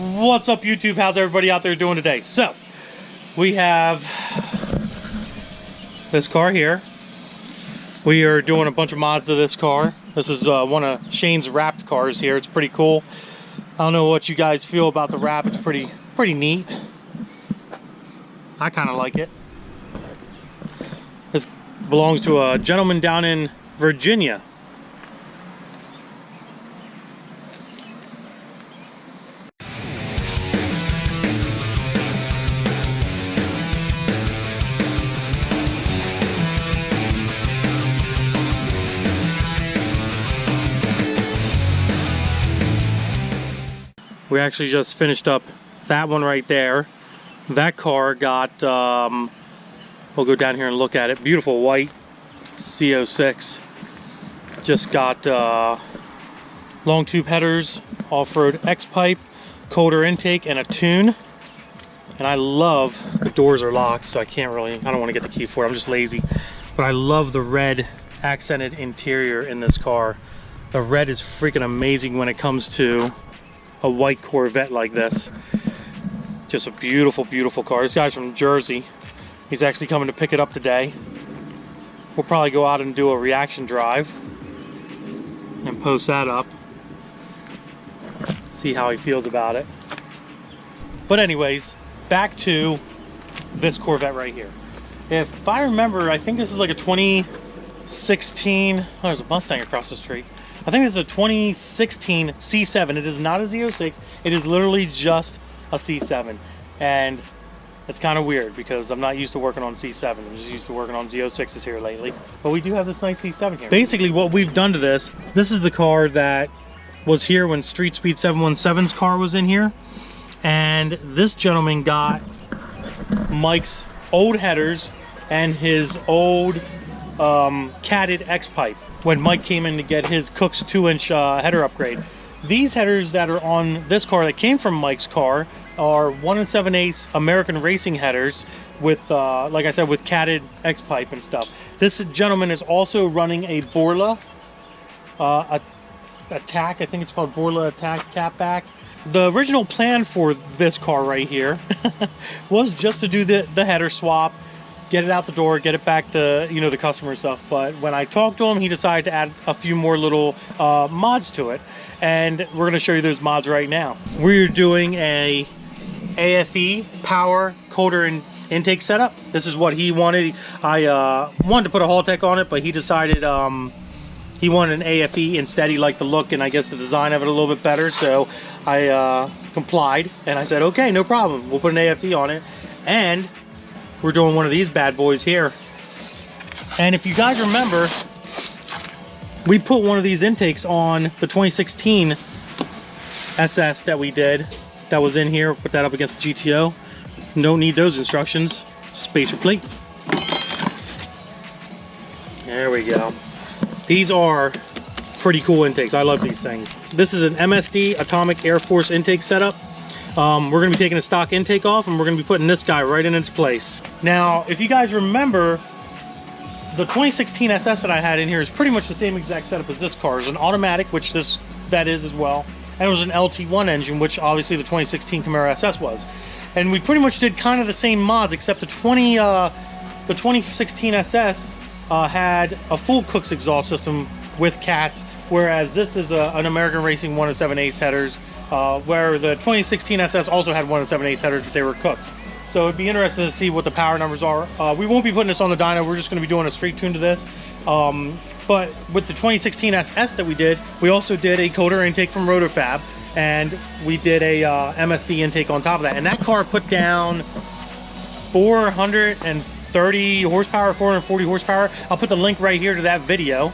What's up, YouTube? How's everybody out there doing today? So we have this car here. We are doing a bunch of mods to this car. This is one of Shane's wrapped cars here. It's pretty cool. I don't know what you guys feel about the wrap. It's pretty neat. I kind of like it. This belongs to a gentleman down in Virginia. We actually just finished up that one right there. That car got, we'll go down here and look at it. Beautiful white C06. Just got long tube headers, off-road X-pipe, colder intake, and a tune. And I love, the doors are locked, so I don't want to get the key for it. I'm just lazy. But I love the red accented interior in this car. The red is freaking amazing when it comes to a white Corvette like this. Just a beautiful, beautiful car. This guy's from Jersey. He's actually coming to pick it up today. We'll probably go out and do a reaction drive and post that up. See how he feels about it. But anyways, back to this Corvette right here. If I remember, I think this is like a 2016, oh, there's a Mustang across the street. I think it's a 2016 C7. It is not a Z06. It is literally just a C7. And it's kind of weird because I'm not used to working on C7s. I'm just used to working on Z06s here lately. But we do have this nice C7 here. Basically what we've done to this is the car that was here when Street Speed 717's car was in here. And this gentleman got Mike's old headers and his old catted X-pipe when Mike came in to get his Cook's 2-inch header upgrade. These headers that are on this car that came from Mike's car are 1 7/8 American racing headers with, like I said, with catted X-pipe and stuff. This gentleman is also running a Borla Attack. I think it's called Borla Attack Catback. The original plan for this car right here was just to do the header swap, get it out the door, get it back to, you know, the customer stuff. But when I talked to him, he decided to add a few more little mods to it. And we're going to show you those mods right now. We're doing a AFE power colder and intake setup. This is what he wanted. I wanted to put a Haltech on it, but he decided he wanted an AFE instead. He liked the look and I guess the design of it a little bit better. So I complied and I said, okay, no problem. We'll put an AFE on it. And we're doing one of these bad boys here. And if you guys remember, we put one of these intakes on the 2016 SS that we did, that was in here. Put that up against the GTO. Don't need those instructions. Spacer plate. There we go. These are pretty cool intakes. I love these things. This is an MSD Atomic Air Force intake setup. We're going to be taking a stock intake off and we're going to be putting this guy right in its place. Now, if you guys remember, the 2016 SS that I had in here is pretty much the same exact setup as this car. It's an automatic, which that is as well. And it was an LT1 engine, which obviously the 2016 Camaro SS was. And we pretty much did kind of the same mods, except the 2016 SS had a full Cook's exhaust system with cats, whereas this is an American Racing 1 7/8 headers. Where the 2016 SS also had 1 7/8 headers, but they were cooked. So it'd be interesting to see what the power numbers are. We won't be putting this on the dyno. We're just going to be doing a straight tune to this. But with the 2016 SS that we did, we also did a colder intake from RotoFab, and we did a MSD intake on top of that. And that car put down 430 horsepower, 440 horsepower. I'll put the link right here to that video.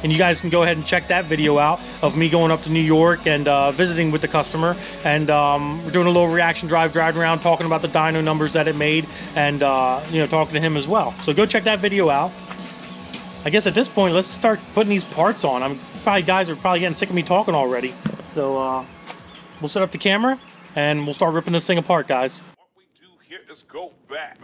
And you guys can go ahead and check that video out of me going up to New York and visiting with the customer. And we're doing a little reaction drive, driving around, talking about the dyno numbers that it made, and you know, talking to him as well. So go check that video out. I guess at this point, let's start putting these parts on. Guys are probably getting sick of me talking already. So we'll set up the camera and we'll start ripping this thing apart, guys. What we do here is go back.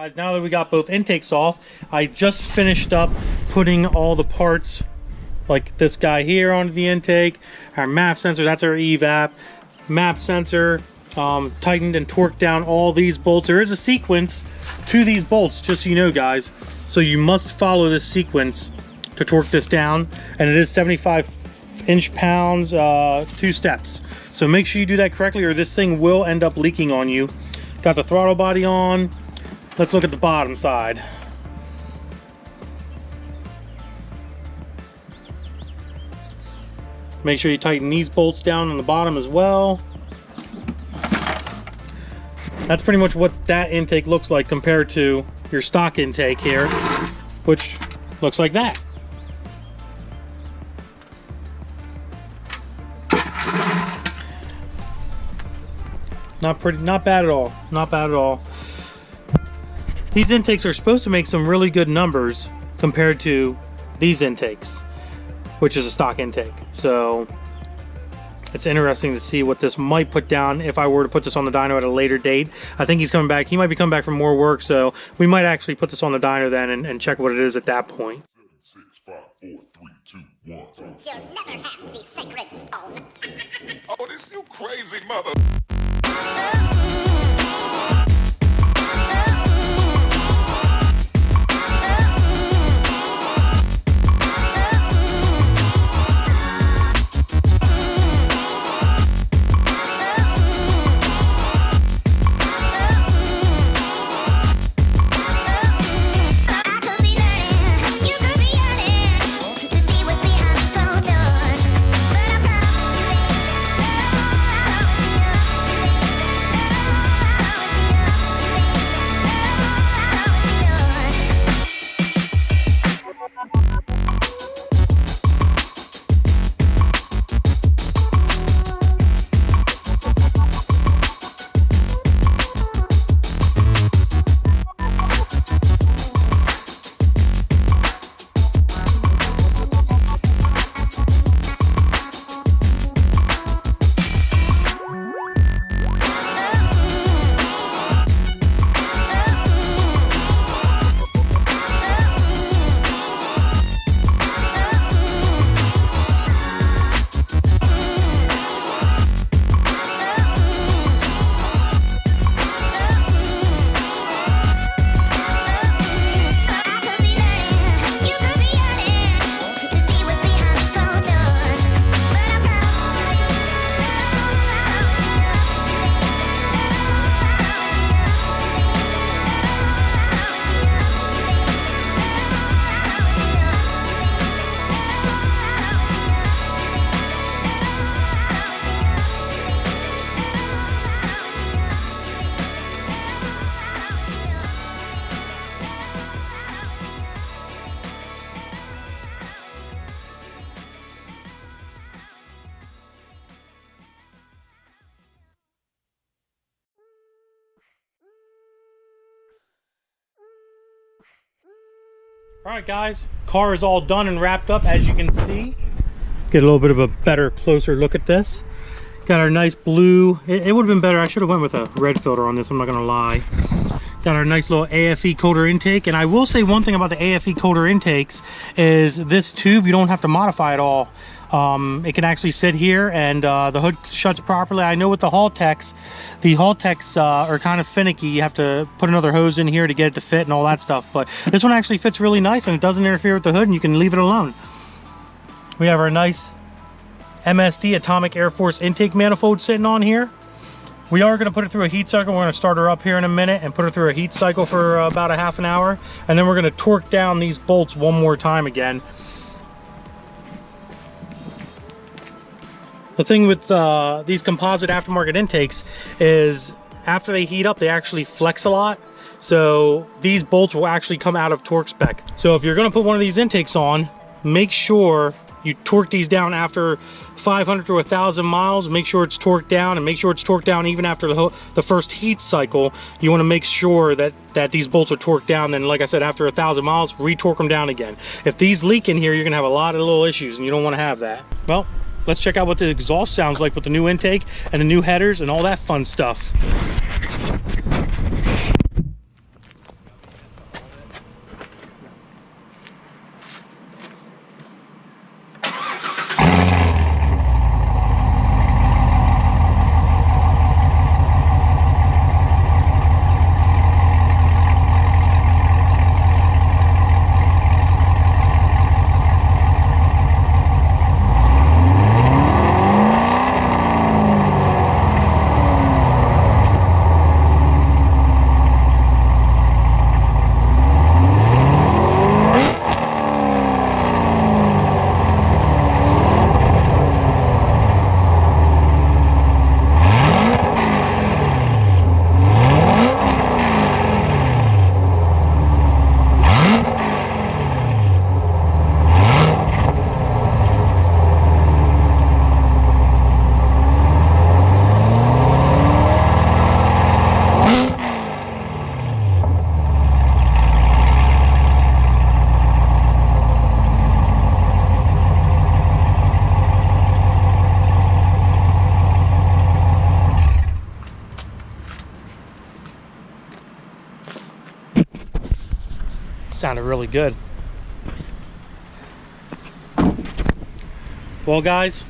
Guys, now that we got both intakes off, I just finished up putting all the parts like this guy here onto the intake, our MAP sensor, that's our evap, MAP sensor, tightened and torqued down all these bolts. There is a sequence to these bolts, just so you know, guys. So you must follow this sequence to torque this down, and it is 75 inch-pounds, 2 steps. So make sure you do that correctly or this thing will end up leaking on you. Got the throttle body on. Let's look at the bottom side. Make sure you tighten these bolts down on the bottom as well. That's pretty much what that intake looks like compared to your stock intake here, which looks like that. Not bad at all. Not bad at all. These intakes are supposed to make some really good numbers compared to these intakes, which is a stock intake. So it's interesting to see what this might put down if I were to put this on the dyno at a later date. I think he's coming back. He might be coming back from more work, so we might actually put this on the dyno then and check what it is at that point. 7, 6, 5, 4, 3, 2, 1. You'll never have the sacred stone. Oh, this you crazy mother. Alright guys, car is all done and wrapped up, as you can see. Get a little bit of a better, closer look at this. Got our nice blue, it would have been better, I should have went with a red filter on this, I'm not gonna lie. Got our nice little AFE coater intake, and I will say one thing about the AFE coater intakes is this tube, you don't have to modify at all. It can actually sit here and the hood shuts properly. I know with the Haltex are kind of finicky. You have to put another hose in here to get it to fit and all that stuff, but this one actually fits really nice and it doesn't interfere with the hood and you can leave it alone. We have our nice MSD Atomic Air Force intake manifold sitting on here. We are going to put it through a heat cycle. We're going to start her up here in a minute and put her through a heat cycle for about a half an hour, and then we're going to torque down these bolts one more time again. The thing with these composite aftermarket intakes is after they heat up, they actually flex a lot. So these bolts will actually come out of torque spec. So if you're going to put one of these intakes on, make sure you torque these down after 500 to 1,000 miles. Make sure it's torqued down, and make sure it's torqued down even after the first heat cycle. You want to make sure that these bolts are torqued down. Then, like I said, after 1,000 miles, re-torque them down again. If these leak in here, you're going to have a lot of little issues, and you don't want to have that. Well, let's check out what the exhaust sounds like with the new intake and the new headers and all that fun stuff. Sounded really good. Well guys,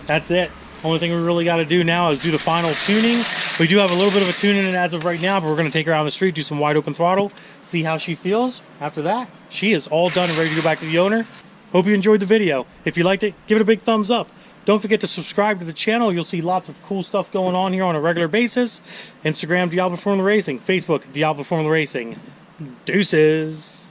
that's it. Only thing we really got to do now is do the final tuning. We do have a little bit of a tune in it as of right now, but we're going to take her out on the street, do some wide open throttle, see how she feels. After that, she is all done and ready to go back to the owner. Hope you enjoyed the video. If you liked it, give it a big thumbs up. Don't forget to subscribe to the channel. You'll see lots of cool stuff going on here on a regular basis. Instagram, Diablo Formula Racing. Facebook, Diablo Formula Racing. Deuces.